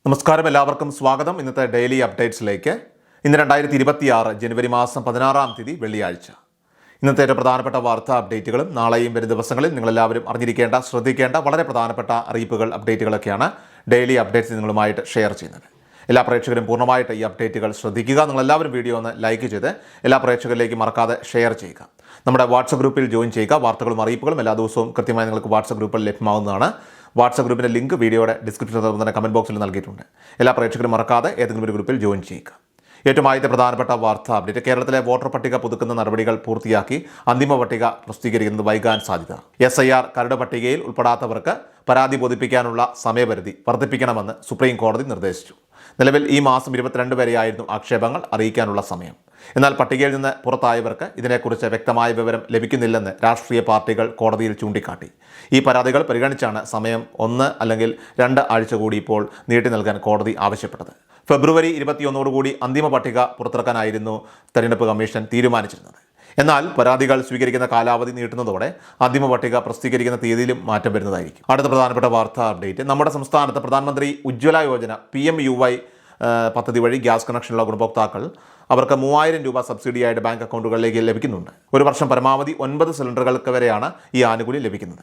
നമസ്കാരം, എല്ലാവർക്കും സ്വാഗതം. ഇന്നത്തെ ഡെയിലി അപ്ഡേറ്റ്സിലേക്ക്. ഇന്ന് 2026 ജനുവരി മാസം 16-ാം തീയതി വെള്ളിയാഴ്ച. ഇന്നത്തെ ഏറ്റവും പ്രധാനപ്പെട്ട വാർത്താ അപ്ഡേറ്റുകളും നാളെയും വരും ദിവസങ്ങളിൽ നിങ്ങളെല്ലാവരും അറിഞ്ഞിരിക്കേണ്ട, ശ്രദ്ധിക്കേണ്ട വളരെ പ്രധാനപ്പെട്ട അറിയിപ്പുകൾ, അപ്ഡേറ്റുകളൊക്കെയാണ് ഡെയിലി അപ്ഡേറ്റ്സ് നിങ്ങളുമായിട്ട് ഷെയർ ചെയ്യുന്നത്. എല്ലാ പ്രേക്ഷകരും പൂർണ്ണമായിട്ട് ഈ അപ്ഡേറ്റുകൾ ശ്രദ്ധിക്കുക. നിങ്ങളെല്ലാവരും വീഡിയോ ഒന്ന് ലൈക്ക് ചെയ്ത് എല്ലാ പ്രേക്ഷകരിലേക്കും മറക്കാതെ ഷെയർ ചെയ്യുക. നമ്മുടെ വാട്സപ്പ് ഗ്രൂപ്പിൽ ജോയിൻ ചെയ്യുക. വാർത്തകളും അറിയിപ്പുകളും എല്ലാ ദിവസവും കൃത്യമായി നിങ്ങൾക്ക് വാട്സപ്പ് ഗ്രൂപ്പിൽ ലഭ്യമാവുന്നതാണ്. വാട്സപ്പ് ഗ്രൂപ്പിൻ്റെ ലിങ്ക് വീഡിയോയുടെ ഡിസ്ക്രിപ്ഷനിൽ തന്നെ കമൻറ്റ് ബോക്സിൽ നൽകിയിട്ടുണ്ട്. എല്ലാ പ്രേക്ഷകരും മറക്കാതെ ഏതെങ്കിലും ഒരു ഗ്രൂപ്പിൽ ജോയിൻ ചെയ്യുക. ഏറ്റവും ആദ്യത്തെ പ്രധാനപ്പെട്ട വാർത്താ അപ്ഡേറ്റ്: കേരളത്തിലെ വോട്ടർ പട്ടിക പുതുക്കുന്ന നടപടികൾ പൂർത്തിയാക്കി അന്തിമ പട്ടിക പ്രസിദ്ധീകരിക്കുന്നത് വൈകാൻ സാധ്യത. SIR കരട് പട്ടികയിൽ ഉൾപ്പെടാത്തവർക്ക് പരാതി ബോധിപ്പിക്കാനുള്ള സമയപരിധി വർദ്ധിപ്പിക്കണമെന്ന് സുപ്രീം കോടതി നിർദ്ദേശിച്ചു. നിലവിൽ ഈ മാസം 22 വരെയായിരുന്നു ആക്ഷേപങ്ങൾ അറിയിക്കാനുള്ള സമയം. എന്നാൽ പട്ടികയിൽ നിന്ന് പുറത്തായവർക്ക് ഇതിനെക്കുറിച്ച് വ്യക്തമായ വിവരം ലഭിക്കുന്നില്ലെന്ന് രാഷ്ട്രീയ പാർട്ടികൾ കോടതിയിൽ ചൂണ്ടിക്കാട്ടി. ഈ പരാതികൾ പരിഗണിച്ചാണ് സമയം 1 അല്ലെങ്കിൽ 2 ആഴ്ച കൂടി ഇപ്പോൾ നീട്ടി നൽകാൻ കോടതി ആവശ്യപ്പെട്ടത്. ഫെബ്രുവരി 21 അന്തിമ പട്ടിക പുറത്തിറക്കാനായിരുന്നു തെരഞ്ഞെടുപ്പ് കമ്മീഷൻ തീരുമാനിച്ചിരുന്നത്. എന്നാൽ പരാതികൾ സ്വീകരിക്കുന്ന കാലാവധി നീട്ടുന്നതോടെ അന്തിമ പട്ടിക പ്രസിദ്ധീകരിക്കുന്ന തീയതിയിലും മാറ്റം വരുന്നതായിരിക്കും. അടുത്ത പ്രധാനപ്പെട്ട വാർത്താ അപ്ഡേറ്റ്: നമ്മുടെ സംസ്ഥാനത്ത് പ്രധാനമന്ത്രി ഉജ്ജ്വല യോജന PMUY പദ്ധതി വഴി ഗ്യാസ് കണക്ഷനുള്ള ഗുണഭോക്താക്കൾ അവർക്ക് 3000 രൂപ സബ്സിഡിയായിട്ട് ബാങ്ക് അക്കൗണ്ടുകളിലേക്ക് ലഭിക്കുന്നുണ്ട്. ഒരു വർഷം പരമാവധി 9 സിലിണ്ടറുകൾക്ക് വരെയാണ് ഈ ആനുകൂല്യം ലഭിക്കുന്നത്.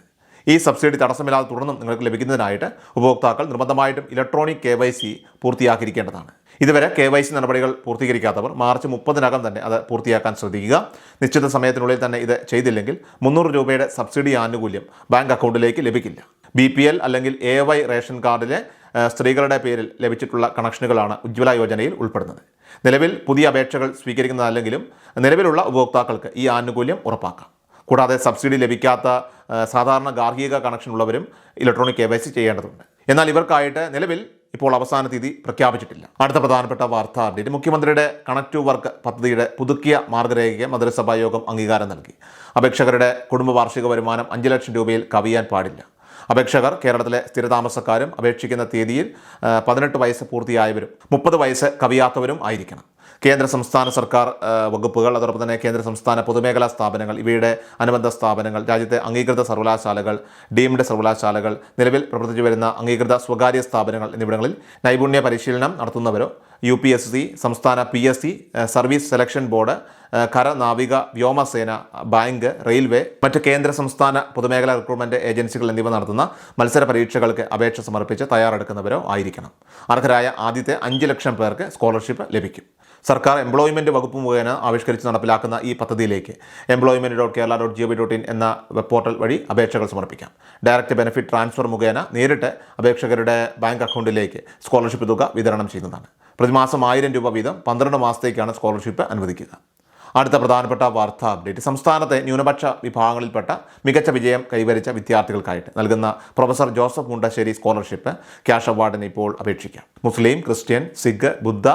ഈ സബ്സിഡി തടസ്സമില്ലാതെ തുടർന്നും നിങ്ങൾക്ക് ലഭിക്കുന്നതിനായിട്ട് ഉപഭോക്താക്കൾ നിർബന്ധമായിട്ടും ഇലക്ട്രോണിക് KYC പൂർത്തിയാക്കിയിരിക്കേണ്ടതാണ്. ഇതുവരെ KYC നടപടികൾ പൂർത്തീകരിക്കാത്തവർ മാർച്ച് 30-നകം തന്നെ അത് പൂർത്തിയാക്കാൻ ശ്രദ്ധിക്കുക. നിശ്ചിത സമയത്തിനുള്ളിൽ തന്നെ ഇത് ചെയ്തില്ലെങ്കിൽ 300 രൂപയുടെ സബ്സിഡി ആനുകൂല്യം ബാങ്ക് അക്കൗണ്ടിലേക്ക് ലഭിക്കില്ല. BPL അല്ലെങ്കിൽ AY റേഷൻ കാർഡിലെ സ്ത്രീകളുടെ പേരിൽ ലഭിച്ചിട്ടുള്ള കണക്ഷനുകളാണ് ഉജ്ജ്വല യോജനയിൽ ഉൾപ്പെടുന്നത്. നിലവിൽ പുതിയ അപേക്ഷകൾ സ്വീകരിക്കുന്നതല്ലെങ്കിലും നിലവിലുള്ള ഉപഭോക്താക്കൾക്ക് ഈ ആനുകൂല്യം ഉറപ്പാക്കാം. കൂടാതെ സബ്സിഡി ലഭിക്കാത്ത സാധാരണ ഗാർഹിക കണക്ഷൻ ഉള്ളവരും ഇലക്ട്രോണിക് KYC ചെയ്യേണ്ടതുണ്ട്. എന്നാൽ ഇവർക്കായിട്ട് നിലവിൽ ഇപ്പോൾ അവസാന തീയതി പ്രഖ്യാപിച്ചിട്ടില്ല. അടുത്ത പ്രധാനപ്പെട്ട വാർത്താ അപ്ഡേറ്റ്: മുഖ്യമന്ത്രിയുടെ കണക്ട് ടു വർക്ക് പദ്ധതിയുടെ പുതുക്കിയ മാർഗ്ഗരേഖയ്ക്ക് മന്ത്രിസഭാ യോഗം അംഗീകാരം നൽകി. അപേക്ഷകരുടെ കുടുംബ വാർഷിക വരുമാനം 5 ലക്ഷം രൂപയിൽ കവിയാൻ പാടില്ല. അപേക്ഷകർ കേരളത്തിലെ സ്ഥിരതാമസക്കാരും അപേക്ഷിക്കുന്ന തീയതിയിൽ 18 വയസ്സ് പൂർത്തിയായവരും 30 വയസ്സ് കവിയാത്തവരും ആയിരിക്കണം. കേന്ദ്ര സംസ്ഥാന സർക്കാർ വകുപ്പുകൾ, അതോടൊപ്പം തന്നെ കേന്ദ്ര സംസ്ഥാന പൊതുമേഖലാ സ്ഥാപനങ്ങൾ, ഇവയുടെ അനുബന്ധ സ്ഥാപനങ്ങൾ, രാജ്യത്തെ അംഗീകൃത സർവകലാശാലകൾ, ഡീംഡ് സർവകലാശാലകൾ, നിലവിൽ പ്രവർത്തിച്ചു വരുന്ന അംഗീകൃത സ്വകാര്യ സ്ഥാപനങ്ങൾ എന്നിവിടങ്ങളിൽ നൈപുണ്യ പരിശീലനം നടത്തുന്നവരോ UPSC, സംസ്ഥാന PSC, സർവീസ് സെലക്ഷൻ ബോർഡ്, കര, നാവിക, വ്യോമസേന, ബാങ്ക്, റെയിൽവേ, മറ്റ് കേന്ദ്ര സംസ്ഥാന പൊതുമേഖലാ റിക്രൂട്ട്മെന്റ് ഏജൻസികൾ എന്നിവ നടത്തുന്ന മത്സര പരീക്ഷകൾക്ക് അപേക്ഷ സമർപ്പിച്ച് തയ്യാറെടുക്കുന്നവരോ ആയിരിക്കണം. അർഹരായ ആദ്യത്തെ 5 ലക്ഷം പേർക്ക് സ്കോളർഷിപ്പ് ലഭിക്കും. സർക്കാർ എംപ്ലോയ്മെൻറ്റ് വകുപ്പ് മുഖേന ആവിഷ്കരിച്ച് നടപ്പിലാക്കുന്ന ഈ പദ്ധതിയിലേക്ക് employment.kerala.gov.in എന്ന വെബ് പോർട്ടൽ വഴി അപേക്ഷകൾ സമർപ്പിക്കാം. ഡയറക്റ്റ് ബെനിഫിറ്റ് ട്രാൻസ്ഫർ മുഖേന നേരിട്ട് അപേക്ഷകരുടെ ബാങ്ക് അക്കൗണ്ടിലേക്ക് സ്കോളർഷിപ്പ് തുക വിതരണം ചെയ്യുന്നതാണ്. പ്രതിമാസം 1000 രൂപ വീതം 12 മാസത്തേക്കാണ് സ്കോളർഷിപ്പ് അനുവദിക്കുക. അടുത്ത പ്രധാനപ്പെട്ട വാർത്താ അപ്ഡേറ്റ്: സംസ്ഥാനത്തെ ന്യൂനപക്ഷ വിഭാഗങ്ങളിൽപ്പെട്ട മികച്ച വിജയം കൈവരിച്ച വിദ്യാർത്ഥികൾക്കായിട്ട് നൽകുന്ന professor Joseph Mundassery scholarship cash അവാർഡിന് ഇപ്പോൾ അപേക്ഷിക്കാം. മുസ്ലിം, ക്രിസ്ത്യൻ, സിഖ്, ബുദ്ധ,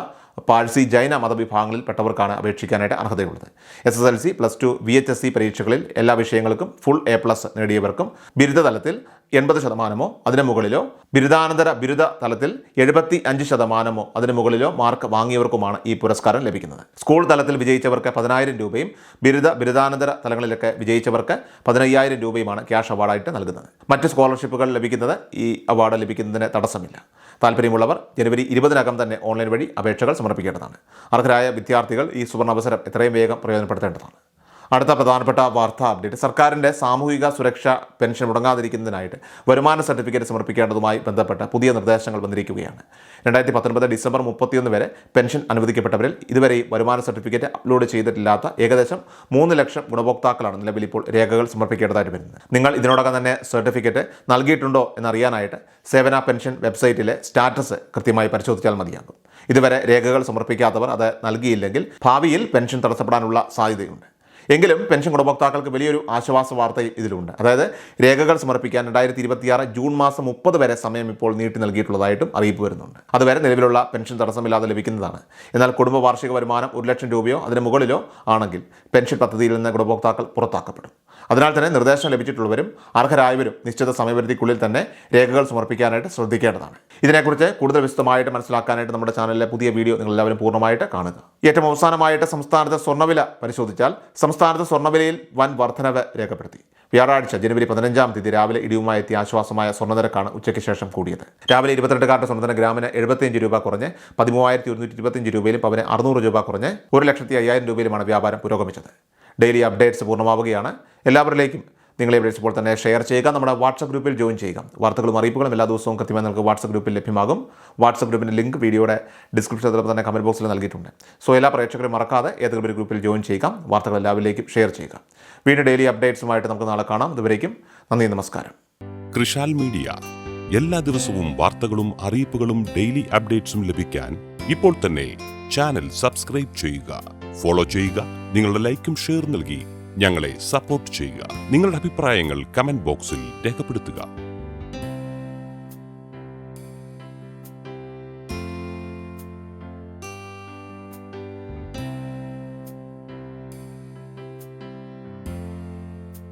പാഴ്സി, ജൈന മതവിഭാഗങ്ങളിൽപ്പെട്ടവർക്കാണ് അപേക്ഷിക്കാനായിട്ട് അർഹതയുള്ളത്. SSLC, +2, VHSC പരീക്ഷകളിൽ എല്ലാ വിഷയങ്ങൾക്കും ഫുൾ A+ നേടിയവർക്കും ബിരുദ തലത്തിൽ 80% അതിന് മുകളിലോ, ബിരുദാനന്തര ബിരുദ തലത്തിൽ 75% അതിന് മുകളിലോ മാർക്ക് വാങ്ങിയവർക്കുമാണ് ഈ പുരസ്കാരം ലഭിക്കുന്നത്. സ്കൂൾ തലത്തിൽ വിജയിച്ചവർക്ക് 10,000 രൂപയും ബിരുദാനന്തര തലങ്ങളിലൊക്കെ വിജയിച്ചവർക്ക് 15,000 രൂപയുമാണ് ക്യാഷ് അവാർഡായിട്ട് നൽകുന്നത്. മറ്റ് സ്കോളർഷിപ്പുകൾ ലഭിക്കുന്നത് ഈ അവാർഡ് ലഭിക്കുന്നതിന് തടസ്സമില്ല. താല്പര്യമുള്ളവർ ജനുവരി 20-നകം തന്നെ ഓൺലൈൻ വഴി അപേക്ഷകൾ സമർപ്പിക്കേണ്ടതാണ്. അർഹരായ വിദ്യാർത്ഥികൾ ഈ സുവർണാവസരം എത്രയും വേഗം പ്രയോജനപ്പെടുത്തേണ്ടതാണ്. അടുത്ത പ്രധാനപ്പെട്ട വാർത്താ അപ്ഡേറ്റ്: സർക്കാരിൻ്റെ സാമൂഹിക സുരക്ഷാ പെൻഷൻ മുടങ്ങാതിരിക്കുന്നതിനായിട്ട് വരുമാന സർട്ടിഫിക്കറ്റ് സമർപ്പിക്കേണ്ടതുമായി ബന്ധപ്പെട്ട് പുതിയ നിർദ്ദേശങ്ങൾ വന്നിരിക്കുകയാണ്. 2019 ഡിസംബർ 31 വരെ പെൻഷൻ അനുവദിക്കപ്പെട്ടവരിൽ ഇതുവരെയും വരുമാന സർട്ടിഫിക്കറ്റ് അപ്ലോഡ് ചെയ്തിട്ടില്ലാത്ത ഏകദേശം 3 ലക്ഷം ഗുണഭോക്താക്കളാണ് നിലവിൽ ഇപ്പോൾ രേഖകൾ സമർപ്പിക്കേണ്ടതായിട്ട് വരുന്നത്. നിങ്ങൾ ഇതിനോടകം തന്നെ സർട്ടിഫിക്കറ്റ് നൽകിയിട്ടുണ്ടോ എന്നറിയാനായിട്ട് സേവന പെൻഷൻ വെബ്സൈറ്റിലെ സ്റ്റാറ്റസ് കൃത്യമായി പരിശോധിച്ചാൽ മതിയാകും. ഇതുവരെ രേഖകൾ സമർപ്പിക്കാത്തവർ അത് നൽകിയില്ലെങ്കിൽ ഭാവിയിൽ പെൻഷൻ തടസ്സപ്പെടാനുള്ള സാധ്യതയുണ്ട്. എങ്കിലും പെൻഷൻ ഗുണഭോക്താക്കൾക്ക് വലിയൊരു ആശ്വാസ വാർത്തയും ഇതിലുണ്ട്. അതായത് രേഖകൾ സമർപ്പിക്കാൻ 2026 ജൂൺ മാസം 30 വരെ സമയം ഇപ്പോൾ നീട്ടി നൽകിയിട്ടുള്ളതായിട്ടും അറിയിപ്പ് വരുന്നുണ്ട്. അതുവരെ നിലവിലുള്ള പെൻഷൻ തടസ്സമില്ലാതെ ലഭിക്കുന്നതാണ്. എന്നാൽ കുടുംബ വാർഷിക വരുമാനം 1 ലക്ഷം രൂപയോ അതിന് മുകളിലോ ആണെങ്കിൽ പെൻഷൻ പദ്ധതിയിൽ നിന്ന് ഗുണഭോക്താക്കൾ പുറത്താക്കപ്പെടും. അതിനാൽ തന്നെ നിർദ്ദേശം ലഭിച്ചിട്ടുള്ളവരും അർഹരായവരും നിശ്ചിത സമയപരിധിക്കുള്ളിൽ തന്നെ രേഖകൾ സമർപ്പിക്കാനായിട്ട് ശ്രദ്ധിക്കേണ്ടതാണ്. ഇതിനെക്കുറിച്ച് കൂടുതൽ വിശദമായിട്ട് മനസ്സിലാക്കാനായിട്ട് നമ്മുടെ ചാനലിലെ പുതിയ വീഡിയോ നിങ്ങളെല്ലാവരും പൂർണ്ണമായിട്ട് കാണുക. ഏറ്റവും അവസാനമായിട്ട് സംസ്ഥാനത്തെ സ്വർണ്ണവില പരിശോധിച്ചാൽ സംസ്ഥാനത്ത് സ്വർണ്ണവിലയിൽ വൻ വർധനവ് രേഖപ്പെടുത്തി. വ്യാഴാഴ്ച ജനുവരി 15-ാം തീയതി രാവിലെ ഇടിവുമായി എത്തിയ ആശ്വാസമായ സ്വർണ്ണനിരക്കാണ് ഉച്ചയ്ക്ക് ശേഷം കൂടിയത്. രാവിലെ 22 കാരറ്റ് സ്വർണ്ണത്തിന് ഗ്രാമിന് 75 രൂപ കുറഞ്ഞ് 13,125 രൂപയിലും പവന് 600 രൂപ കുറഞ്ഞ് 1,05,000 രൂപയിലുമാണ് വ്യാപാരം പുരോഗമിച്ചത്. ഡെയിലി അപ്ഡേറ്റ്സ് പൂർണ്ണമാവുകയാണ്. എല്ലാവരിലേക്കും നിങ്ങളെ അപ്ഡേറ്റ്സ് ഇപ്പോൾ തന്നെ ഷെയർ ചെയ്യുക. നമ്മുടെ വാട്സ്ആപ്പ് ഗ്രൂപ്പിൽ ജോയിൻ ചെയ്യുക. വാർത്തകളും അറിയിപ്പുകളും എല്ലാ ദിവസവും കൃത്യമായി നിങ്ങൾക്ക് വാട്സ്ആപ്പ് ഗ്രൂപ്പിൽ ലഭ്യമാകും. വാട്സ്ആപ്പ് ഗ്രൂപ്പിൻ്റെ ലിങ്ക് വീഡിയോയുടെ ഡിസ്ക്രിപ്ഷനിൽ തന്നെ കമൻറ്റ് ബോക്സിൽ നൽകിയിട്ടുണ്ട്. സോ എല്ലാ പ്രേക്ഷകരും മറക്കാതെ ഏതെങ്കിലും ഒരു ഗ്രൂപ്പിൽ ജോയിൻ ചെയ്യുക. വാർത്തകൾ എല്ലാവരിലേക്കും ഷെയർ ചെയ്യുക. വീണ്ടും ഡെയിലി അപ്ഡേറ്റ്സുമായിട്ട് നമുക്ക് നാളെ കാണാം. ഇതുവരേക്കും നന്ദി, നമസ്കാരം. കൃഷാൽ മീഡിയ എല്ലാ ദിവസവും വാർത്തകളും അറിയിപ്പുകളും ഡെയിലി അപ്ഡേറ്റ്സും ലഭിക്കാൻ ഇപ്പോൾ തന്നെ ചാനൽ സബ്സ്ക്രൈബ് ചെയ്യുക, ഫോളോ ചെയ്യുക. നിങ്ങളുടെ ലൈക്കും ഷെയർ നൽകി ഞങ്ങളെ സപ്പോർട്ട് ചെയ്യുക. നിങ്ങളുടെ അഭിപ്രായങ്ങൾ കമന്റ് ബോക്സിൽ രേഖപ്പെടുത്തുക.